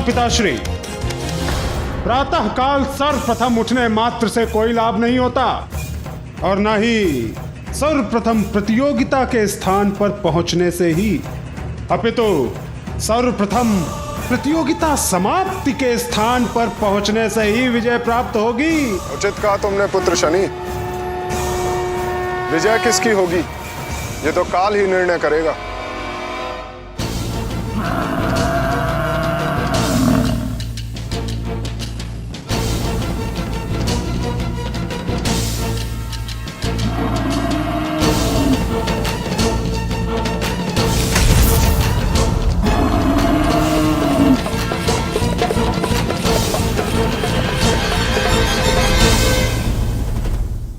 पिताश्री, प्रातः काल सर्वप्रथम उठने मात्र से कोई लाभ नहीं होता और न ही सर्वप्रथम प्रतियोगिता के स्थान पर पहुंचने से ही, अपितु सर्वप्रथम प्रतियोगिता समाप्ति के स्थान पर पहुंचने से ही विजय प्राप्त होगी। उचित कहा तुमने पुत्र शनि। विजय किसकी होगी ये तो काल ही निर्णय करेगा।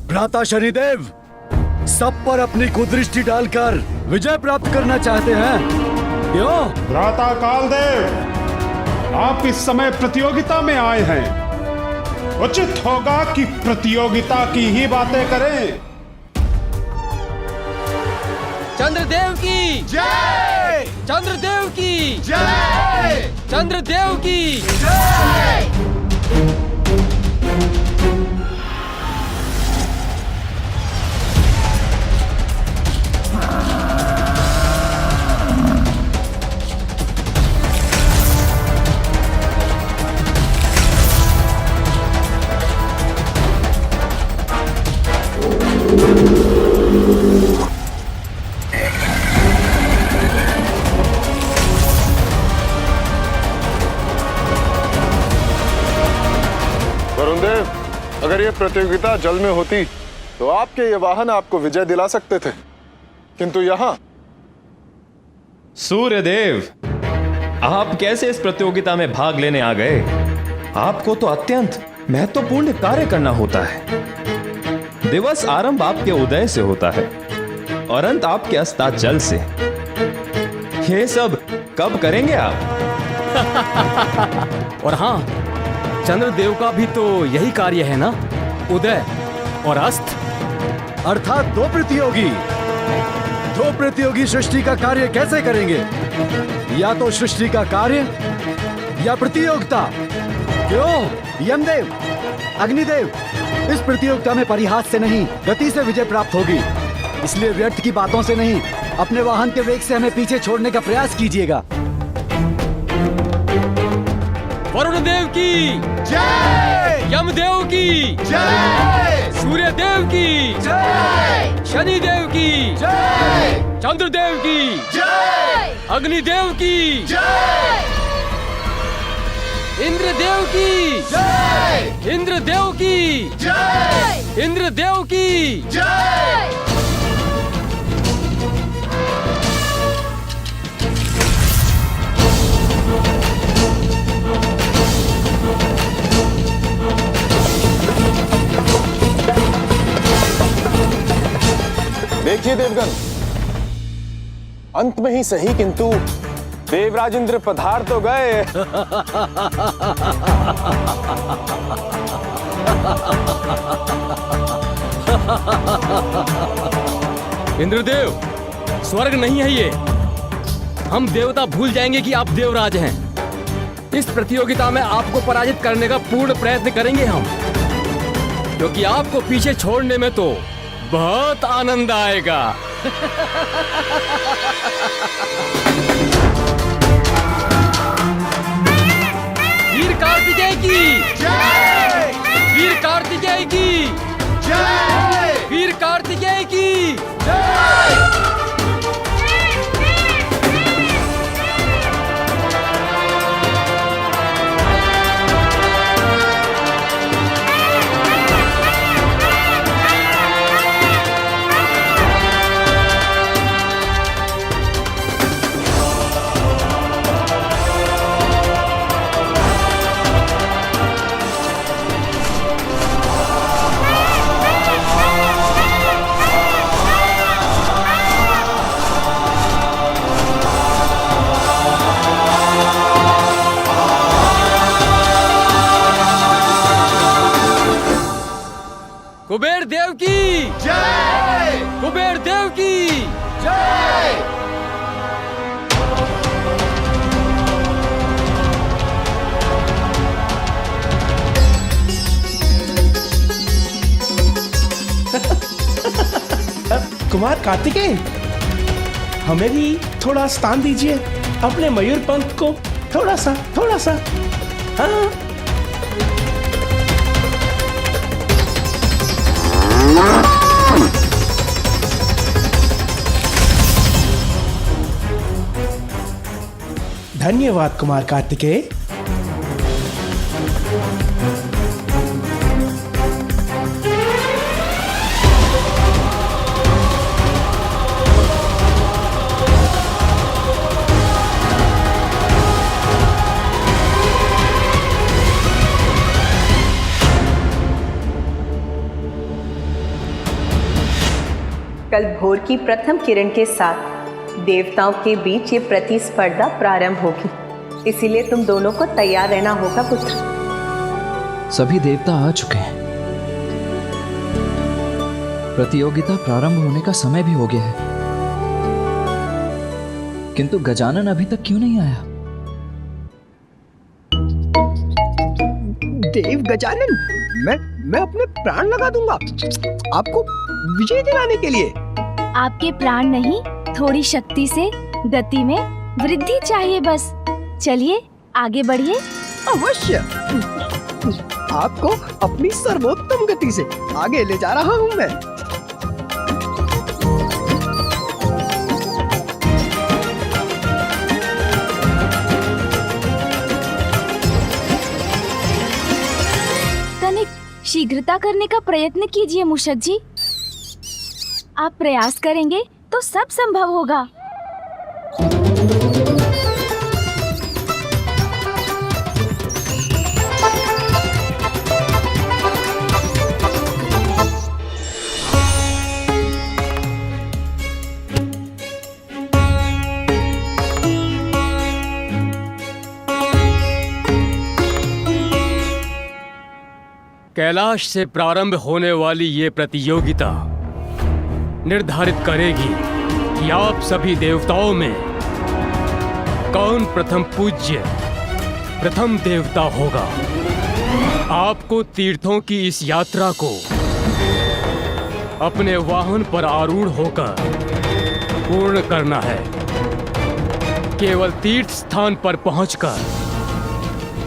भ्राता शनिदेव सब पर अपनी कुदृष्टि डालकर विजय प्राप्त करना चाहते हैं, क्यों? भ्राता कालदेव, आप इस समय प्रतियोगिता में आए हैं। उचित होगा कि प्रतियोगिता की ही बातें करें। चंद्रदेव की जय! चंद्रदेव की जय! चंद्रदेव की जय! वरुणदेव, अगर ये प्रतियोगिता जल में होती तो आपके ये वाहन आपको विजय दिला सकते थे, किंतु यहाँ। सूर्यदेव, आप कैसे इस प्रतियोगिता में भाग लेने आ गए? आपको तो अत्यंत महत्वपूर्ण कार्य करना होता है। दिवस आरंभ आपके उदय से होता है और अंत आपके अस्ताचल से। ये सब कब करेंगे आप? और हाँ, चंद्रदेव का भी तो यही कार्य है ना, उदय और अस्त। अर्थात दो प्रतियोगी सृष्टि का कार्य कैसे करेंगे? या तो सृष्टि का कार्य या प्रतियोगिता। क्यों यमदेव, अग्निदेव, इस प्रतियोगिता में परिहास से नहीं गति से विजय प्राप्त होगी। इसलिए व्यर्थ की बातों से नहीं, अपने वाहन के वेग से हमें पीछे छोड़ने का प्रयास कीजिएगा। वरुण देव की जय! यमदेव की जय! सूर्यदेव की जय! शनिदेव की जय! चंद्रदेव की जय! अग्निदेव की जय! इंद्रदेव की जय! इंद्रदेव की जय! इंद्रदेव की जय! देखिए देवगन, अंत में ही सही किंतु देवराज इंद्र पधार तो गए। इंद्रदेव, स्वर्ग नहीं है ये। हम देवता भूल जाएंगे कि आप देवराज हैं। इस प्रतियोगिता में आपको पराजित करने का पूर्ण प्रयत्न करेंगे हम, क्योंकि आपको पीछे छोड़ने में तो बहुत आनंद आएगा। वीर कार्तिकेय की जय! वीर कार्तिकेय की जय! वीर कार्तिकेय की जय! कुमार कार्तिकेय, हमें भी थोड़ा स्थान दीजिए, अपने मयूर पंख को थोड़ा सा हाँ। धन्यवाद कुमार कार्तिकेय। कल भोर की प्रथम किरण के साथ देवताओं के बीच ये प्रतिस्पर्धा प्रारंभ होगी, इसीलिए तुम दोनों को तैयार रहना होगा पुत्र। सभी देवता आ चुके हैं। प्रतियोगिता प्रारंभ होने का समय भी हो गया है, किंतु गजानन अभी तक क्यों नहीं आया? देव गजानन, मैं अपने प्राण लगा दूंगा आपको विजय दिलाने के लिए। आपके प्राण नहीं, थोड़ी शक्ति से गति में वृद्धि चाहिए बस। चलिए आगे बढ़िए। अवश्य, आपको अपनी सर्वोत्तम गति से आगे ले जा रहा हूँ मैं। तनिक शीघ्रता करने का प्रयत्न कीजिए मूषक जी। आप प्रयास करेंगे तो सब संभव होगा। कैलाश से प्रारंभ होने वाली ये प्रतियोगिता निर्धारित करेगी कि आप सभी देवताओं में कौन प्रथम पूज्य प्रथम देवता होगा। आपको तीर्थों की इस यात्रा को अपने वाहन पर आरूढ़ होकर पूर्ण करना है। केवल तीर्थ स्थान पर पहुंचकर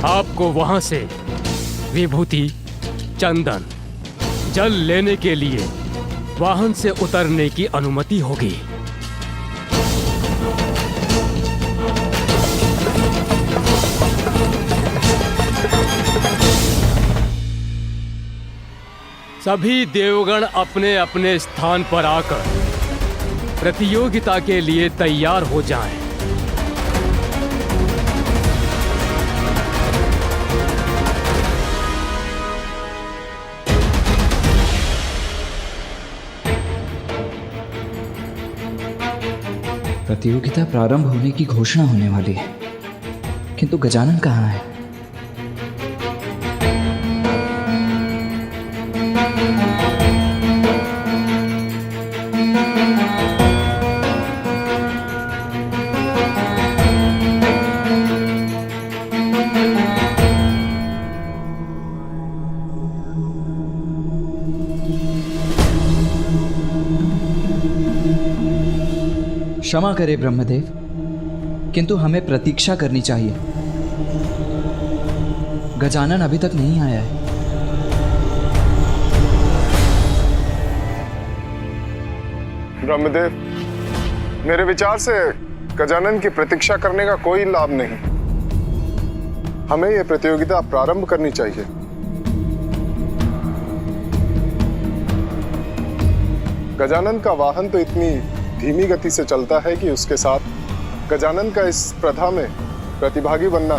आपको वहां से विभूति, चंदन, जल लेने के लिए वाहन से उतरने की अनुमति होगी। सभी देवगण अपने अपने स्थान पर आकर प्रतियोगिता के लिए तैयार हो जाएं। प्रतियोगिता प्रारंभ होने की घोषणा होने वाली है, किंतु गजानन कहाँ है? क्षमा करे ब्रह्मदेव, किंतु हमें प्रतीक्षा करनी चाहिए। गजानन अभी तक नहीं आया है। ब्रह्मदेव, मेरे विचार से गजानन की प्रतीक्षा करने का कोई लाभ नहीं। हमें यह प्रतियोगिता प्रारंभ करनी चाहिए। गजानन का वाहन तो इतनी धीमी गति से चलता है कि उसके साथ गजानन का इस स्पर्धा में प्रतिभागी बनना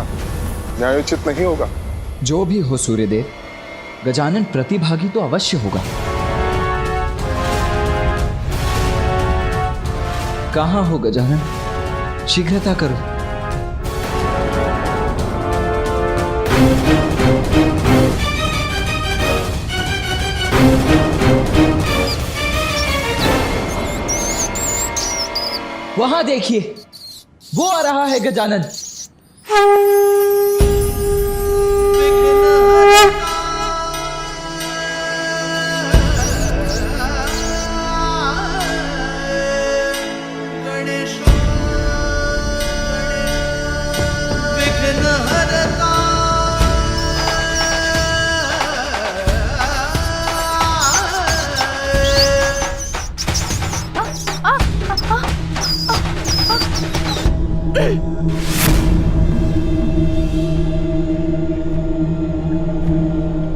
न्यायोचित नहीं होगा। जो भी हो सूर्यदेव, गजानन प्रतिभागी तो अवश्य होगा। कहाँ हो गजानन? शीघ्रता करो। वहां देखिए, वो आ रहा है गजानन।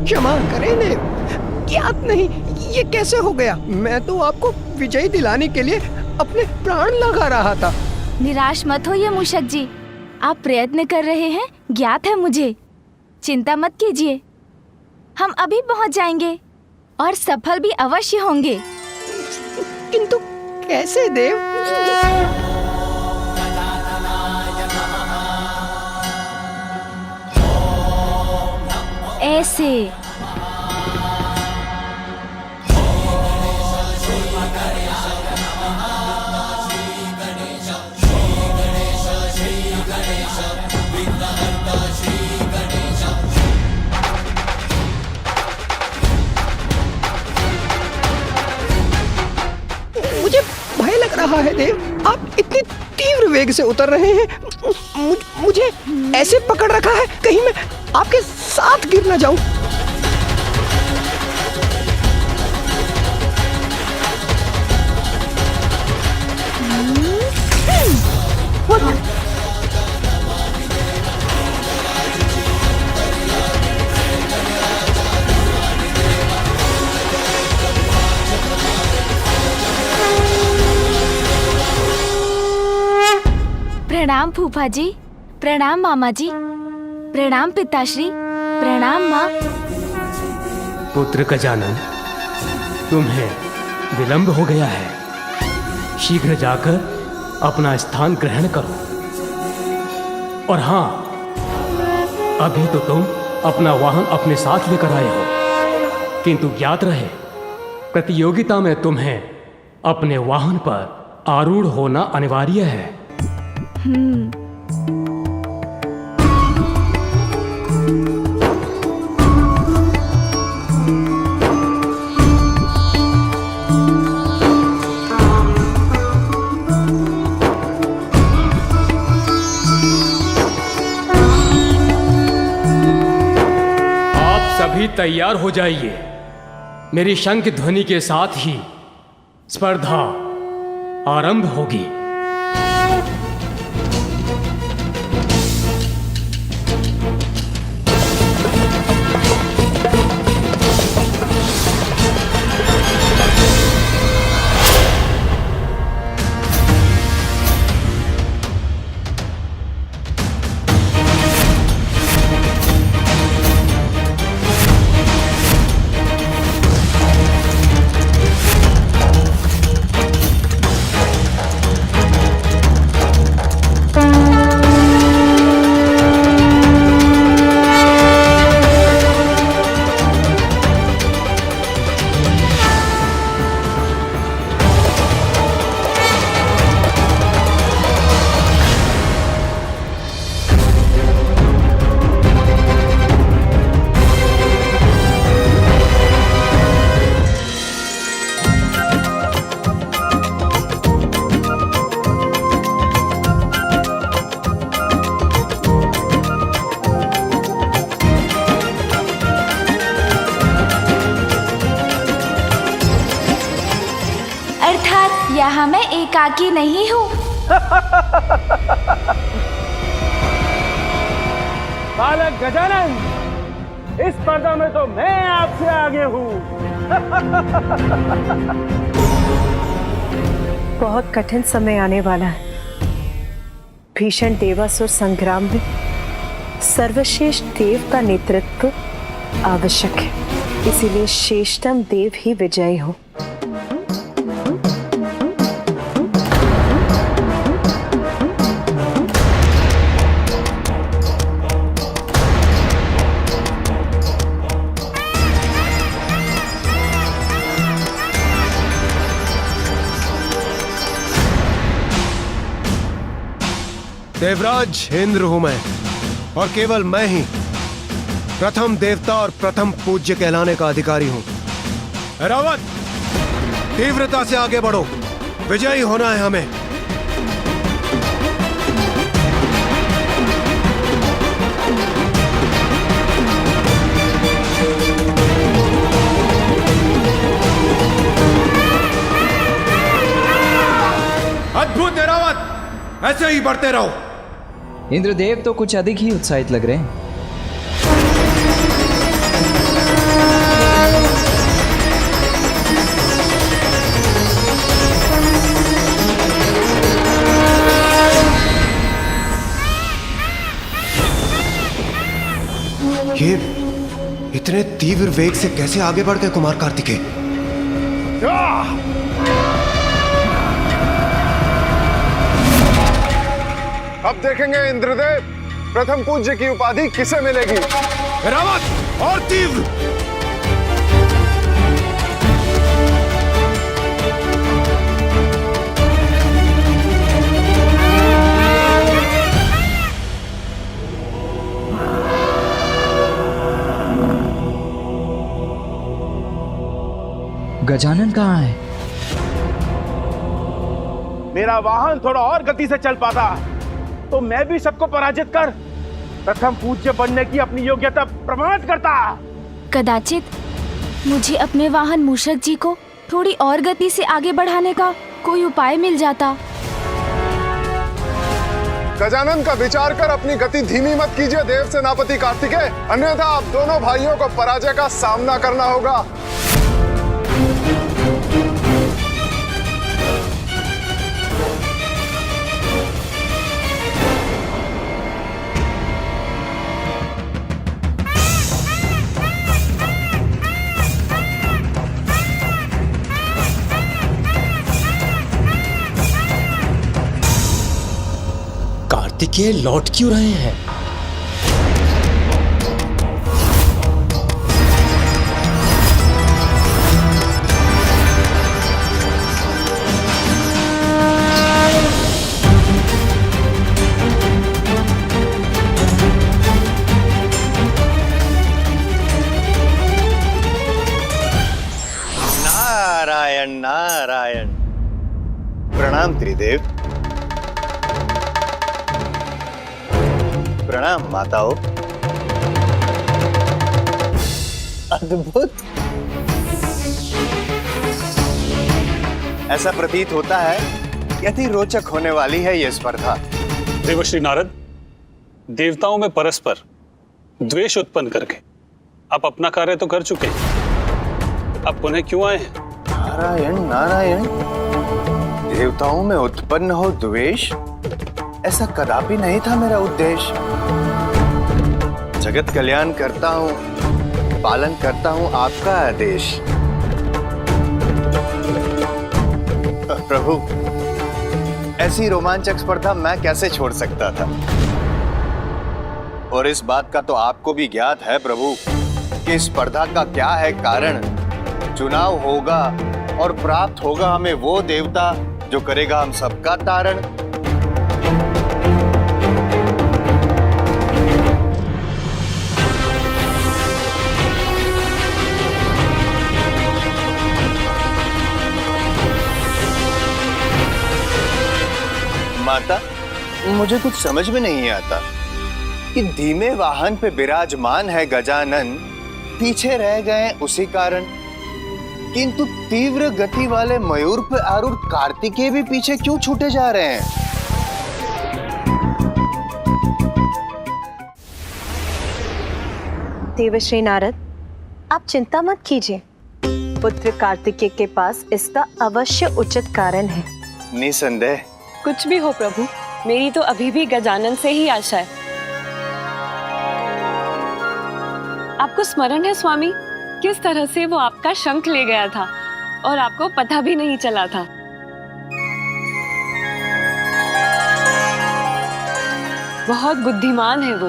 क्षमा करें देव, ज्ञात नहीं ये कैसे हो गया। मैं तो आपको विजयी दिलाने के लिए अपने प्राण लगा रहा था। निराश मत होइए मूषक जी, आप प्रयत्न कर रहे हैं, ज्ञात है मुझे। चिंता मत कीजिए, हम अभी पहुंच जाएंगे और सफल भी अवश्य होंगे। किंतु कैसे देव? ऐसे। मुझे भय लग रहा है देव, आप इतनी तीव्र वेग से उतर रहे हैं। मुझे ऐसे पकड़ रखा है कहीं मैं आपके साथ गिर न जाऊं। प्रणाम फूफा जी, प्रणाम मामा जी, प्रणाम पिताश्री, प्रणाम माँ। पुत्र गजानन, तुम्हें विलंब हो गया है, शीघ्र जाकर अपना स्थान ग्रहण करो। और हाँ, अभी तो तुम अपना वाहन अपने साथ लेकर आए हो, किंतु ज्ञात रहे प्रतियोगिता में तुम्हें अपने वाहन पर आरूढ़ होना अनिवार्य है। सभी तैयार हो जाइए, मेरी शंख ध्वनि के साथ ही स्पर्धा आरंभ होगी। यहाँ मैं एकाकी नहीं हूँ। बालक गजानन, इस स्पर्धा में तो मैं आपसे आगे हूँ। बहुत कठिन समय आने वाला है। भीषण देवासुर संग्राम में सर्वश्रेष्ठ देव का नेतृत्व आवश्यक है, इसीलिए श्रेष्ठतम देव ही विजयी हो। देवराज इंद्र हूं मैं, और केवल मैं ही प्रथम देवता और प्रथम पूज्य कहलाने का अधिकारी हूं। रावत, तीव्रता से आगे बढ़ो, विजयी होना है हमें। अद्भुत है रावत, ऐसे ही बढ़ते रहो। इंद्रदेव तो कुछ अधिक ही उत्साहित लग रहे हैं। ये इतने तीव्र वेग से कैसे आगे बढ़ गए कुमार कार्तिकेय? अब देखेंगे इंद्रदेव, प्रथम पूज्य की उपाधि किसे मिलेगी। रावत और तीव्र। गजानन कहाँ है? मेरा वाहन थोड़ा और गति से चल पाता तो मैं भी सबको पराजित कर प्रथम पूज्य बनने की अपनी योग्यता प्रमाणित करता। कदाचित मुझे अपने वाहन मूषक जी को थोड़ी और गति से आगे बढ़ाने का कोई उपाय मिल जाता। गजानन का विचार कर अपनी गति धीमी मत कीजिए देव सेनापति कार्तिकेय, अन्यथा आप दोनों भाइयों को पराजय का सामना करना होगा। कार्तिकेय लौट क्यों रहे हैं? नारायण नारायण। प्रणाम त्रिदेव। प्रणाम माताओं। अद्भुत। ऐसा प्रतीत होता है कि अति रोचक होने वाली है यह स्पर्धा। देवर्षि नारद, देवताओं में परस्पर द्वेष उत्पन्न करके आप अपना कार्य तो कर चुके हैं, अब पुनः क्यों आए हैं? नारायण नारायण। देवताओं में उत्पन्न हो द्वेष, ऐसा कदापि नहीं था मेरा उद्देश्य। जगत कल्याण करता हूं, पालन करता हूं आपका आदेश। प्रभु, ऐसी रोमांचक स्पर्धा मैं कैसे छोड़ सकता था? और इस बात का तो आपको भी ज्ञात है प्रभु कि स्पर्धा का क्या है कारण। चुनाव होगा और प्राप्त होगा हमें वो देवता जो करेगा हम सबका तारण। माता, मुझे कुछ समझ में नहीं आता कि धीमे वाहन पे विराजमान है गजानन, पीछे रह गए उसी कारण, किंतु तीव्र गति वाले मयूर पे आरूढ़ कार्तिकेय भी पीछे क्यों छूटे जा रहे हैं? देवर्षि नारद, आप चिंता मत कीजिए। पुत्र कार्तिकेय के पास इसका अवश्य उचित कारण है। निसंदेह। कुछ भी हो प्रभु, मेरी तो अभी भी गजानन से ही आशा है। आपको स्मरण है स्वामी, किस तरह से वो आपका शंख ले गया था और आपको पता भी नहीं चला था। बहुत बुद्धिमान है वो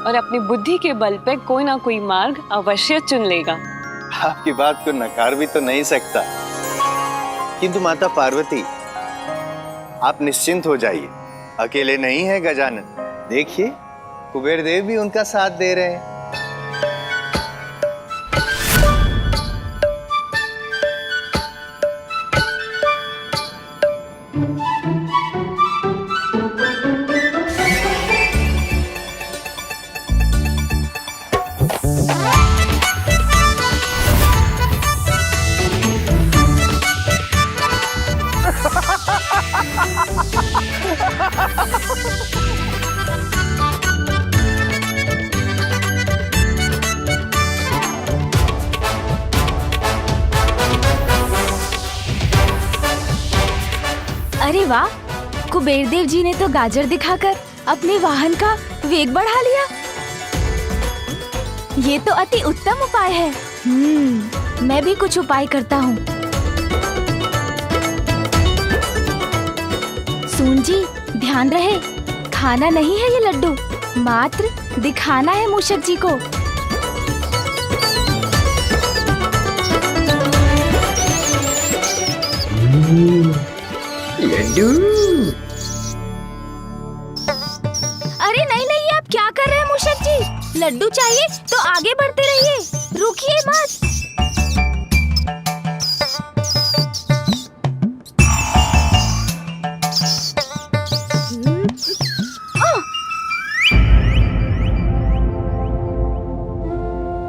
और अपनी बुद्धि के बल पे कोई ना कोई मार्ग अवश्य चुन लेगा। आपकी बात को नकार भी तो नहीं सकता, किंतु माता पार्वती आप निश्चिंत हो जाइए, अकेले नहीं है गजानन। देखिए कुबेर देव भी उनका साथ दे रहे हैं। अरे वाह, कुबेर देव जी ने तो गाजर दिखाकर अपने वाहन का वेग बढ़ा लिया। ये तो अति उत्तम उपाय है। मैं भी कुछ उपाय करता हूँ। सून जी, ध्यान रहे, खाना नहीं है ये लड्डू, मात्र दिखाना है मूषक जी को। लड्डू। अरे नहीं नहीं, आप क्या कर रहे हैं मूषक जी? लड्डू चाहिए तो आगे बढ़ते रहिए, रुकिए मत।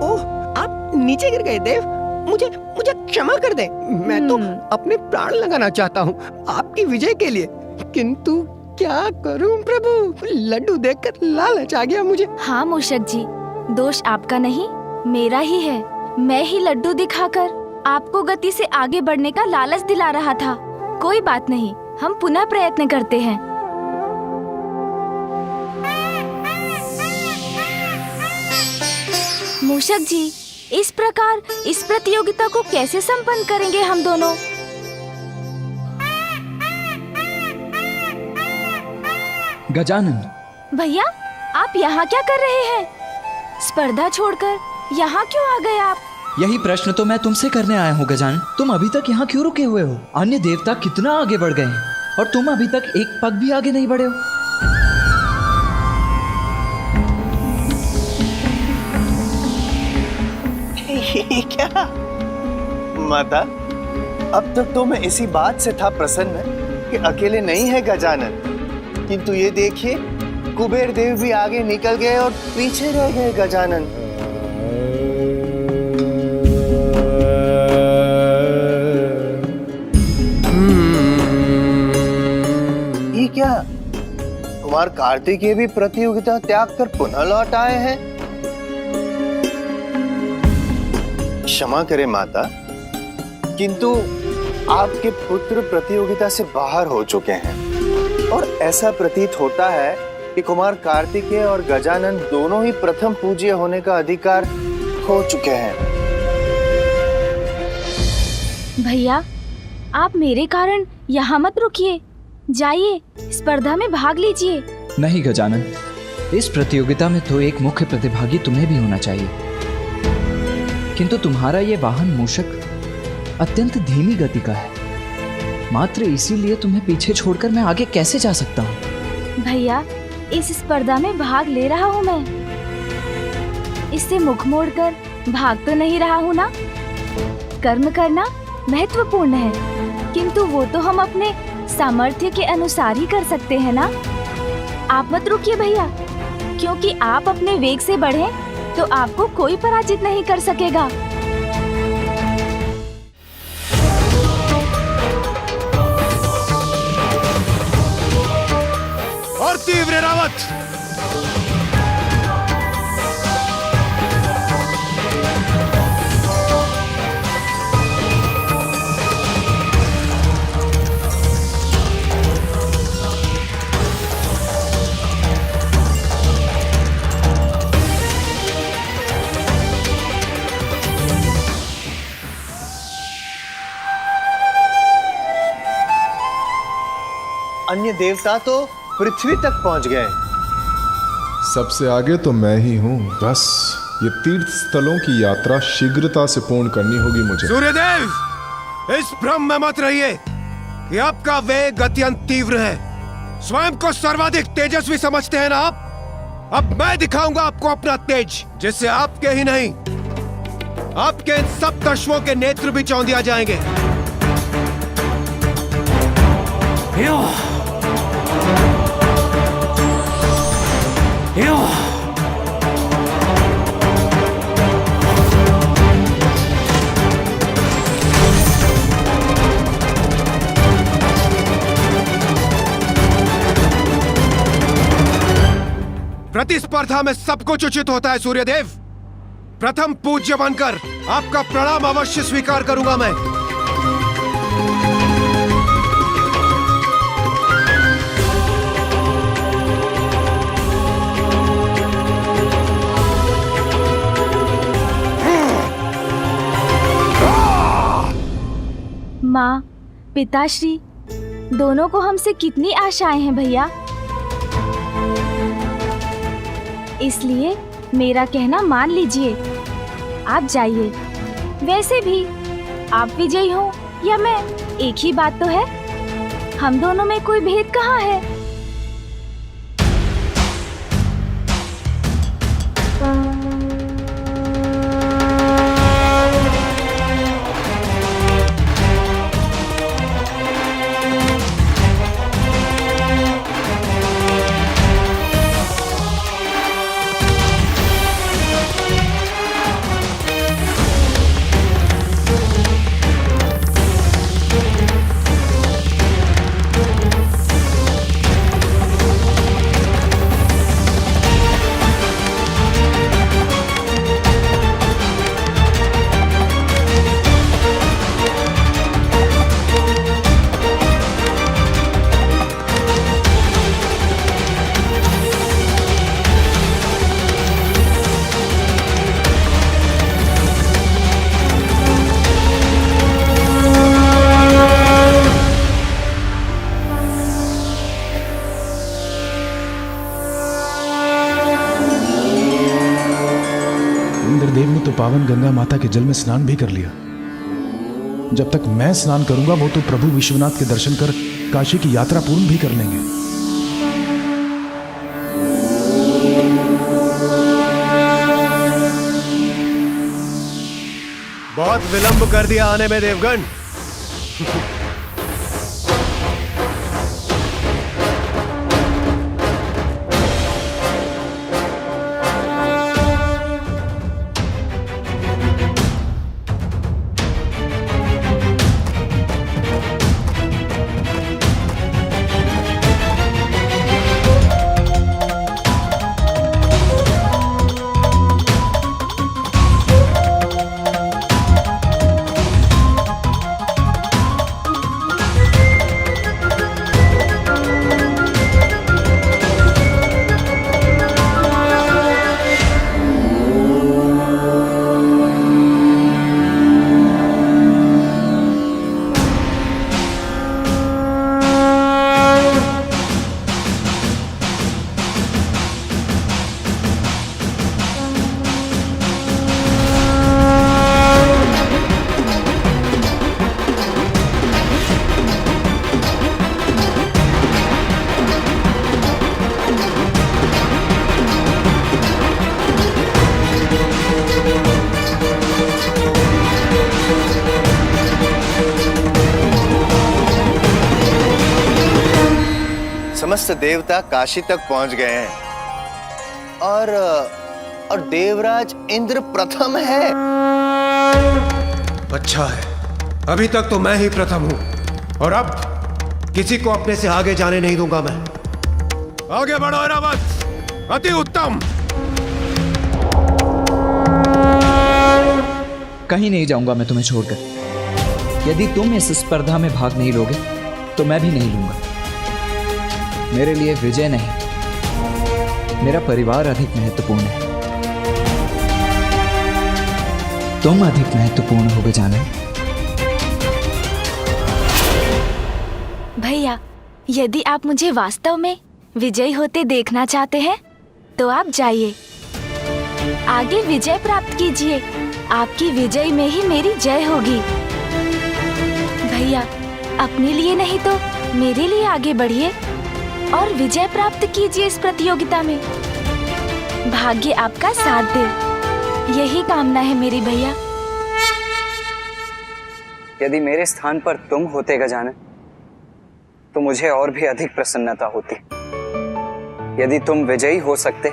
ओह, आप नीचे गिर गए देव। मुझे मुझे क्षमा कर दें। मैं तो अपने प्राण लगाना चाहता हूँ आपकी विजय के लिए, किंतु क्या करूं प्रभु, लड्डू देखकर लालच आ गया मुझे। हाँ मूषक जी, दोष आपका नहीं, मेरा ही है। मैं ही लड्डू दिखाकर आपको गति से आगे बढ़ने का लालच दिला रहा था। कोई बात नहीं, हम पुनः प्रयत्न करते हैं। मूषक जी, इस प्रकार इस प्रतियोगिता को कैसे संपन्न करेंगे हम दोनों? गजानन। भैया, आप यहाँ क्या कर रहे हैं? स्पर्धा छोड़कर यहाँ क्यों आ गए आप? यही प्रश्न तो मैं तुमसे करने आया हूँ गजानन। तुम अभी तक यहाँ क्यों रुके हुए हो? अन्य देवता कितना आगे बढ़ गए हैं और तुम अभी तक एक पग भी आगे नहीं बढ़े हो। क्या माता, अब तक तो मैं इसी बात से था प्रसन्न कि अकेले नहीं है गजानन, किंतु ये देखिए कुबेर देव भी आगे निकल गए और पीछे रह गए गजानन। ये क्या, कुमार कार्तिकेय भी प्रतियोगिता त्याग कर पुनः लौट आए हैं? क्षमा करें माता, किंतु आपके पुत्र प्रतियोगिता से बाहर हो चुके हैं और ऐसा प्रतीत होता है कि कुमार कार्तिकेय और गजानन दोनों ही प्रथम पूज्य होने का अधिकार खो चुके हैं। भैया, आप मेरे कारण यहाँ मत रुकिए, जाइए स्पर्धा में भाग लीजिए। नहीं गजानन, इस प्रतियोगिता में तो एक मुख्य प्रतिभागी तुम्हें भी होना चाहिए, किंतु तुम्हारा ये वाहन मूषक अत्यंत धीमी गति का है। मात्र इसीलिए तुम्हें पीछे छोड़कर मैं आगे कैसे जा सकता हूँ? भैया, इस स्पर्धा में भाग ले रहा हूँ मैं, इससे मुख मोड़कर भाग तो नहीं रहा हूँ ना। कर्म करना महत्वपूर्ण है, किंतु वो तो हम अपने सामर्थ्य के अनुसार ही कर सकते हैं ना। आप मत रुकिए भैया, क्योंकि आप अपने वेग से बढ़े तो आपको कोई पराजित नहीं कर सकेगा। और तीव्र रावत। अन्य देवता तो पृथ्वी तक पहुंच गए। सबसे आगे तो मैं ही हूँ। बस ये तीर्थ स्थलों की यात्रा शीघ्रता से पूर्ण करनी होगी मुझे। सूर्यदेव, इस भ्रम में मत रहिए कि आपका वेग अत्यंत तीव्र है। स्वयं को सर्वाधिक तेजस्वी समझते हैं ना आप? अब मैं दिखाऊंगा आपको अपना तेज, जिससे आपके ही नहीं आपके इन सब दशवों के नेत्र भी चौंधिया जाएंगे। प्रतिस्पर्धा में सब कुछ उचित होता है सूर्यदेव। प्रथम पूज्य बनकर आपका प्रणाम अवश्य स्वीकार करूंगा मैं। पिताश्री, दोनों को हमसे कितनी आशाएं हैं भैया, इसलिए मेरा कहना मान लीजिए, आप जाइए। वैसे भी आप विजयी हो या मैं, एक ही बात तो है, हम दोनों में कोई भेद कहाँ है। इंद्रदेव ने तो पावन गंगा माता के जल में स्नान भी कर लिया। जब तक मैं स्नान करूंगा वो तो प्रभु विश्वनाथ के दर्शन कर काशी की यात्रा पूर्ण भी कर लेंगे। बहुत विलंब कर दिया आने में देवगण। समस्त देवता काशी तक पहुंच गए हैं और देवराज इंद्र प्रथम है। अच्छा है, अभी तक तो मैं ही प्रथम हूं और अब किसी को अपने से आगे जाने नहीं दूंगा मैं। आगे बढ़ो ऐरावत, अति उत्तम। कहीं नहीं जाऊंगा मैं तुम्हें छोड़कर। यदि तुम इस स्पर्धा में भाग नहीं लोगे तो मैं भी नहीं लूंगा। मेरे लिए विजय नहीं, मेरा परिवार अधिक महत्वपूर्ण है। तुम अधिक महत्वपूर्ण हो गजानन। भैया, यदि आप मुझे वास्तव में विजयी होते देखना चाहते हैं तो आप जाइए, आगे विजय प्राप्त कीजिए। आपकी विजय में ही मेरी जय होगी। भैया, अपने लिए नहीं तो मेरे लिए आगे बढ़िए और विजय प्राप्त कीजिए इस प्रतियोगिता में। भाग्य आपका साथ दे, यही कामना है मेरी भैया। यदि मेरे स्थान पर तुम होते गजानन तो मुझे और भी अधिक प्रसन्नता होती। यदि तुम विजयी हो सकते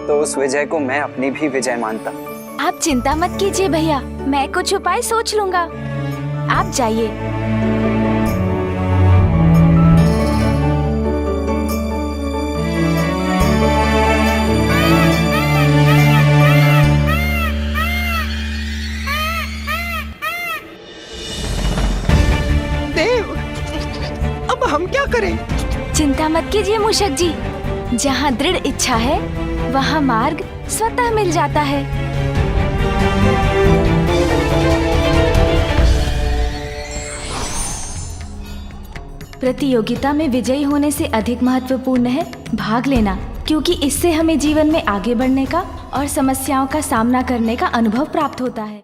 तो उस विजय को मैं अपनी भी विजय मानता। आप चिंता मत कीजिए भैया, मैं कुछ उपाय सोच लूंगा। आप जाइए। अब हम क्या करें? चिंता मत कीजिए मूषक जी, जहाँ दृढ़ इच्छा है वहाँ मार्ग स्वतः मिल जाता है। प्रतियोगिता में विजयी होने से अधिक महत्वपूर्ण है भाग लेना, क्योंकि इससे हमें जीवन में आगे बढ़ने का और समस्याओं का सामना करने का अनुभव प्राप्त होता है।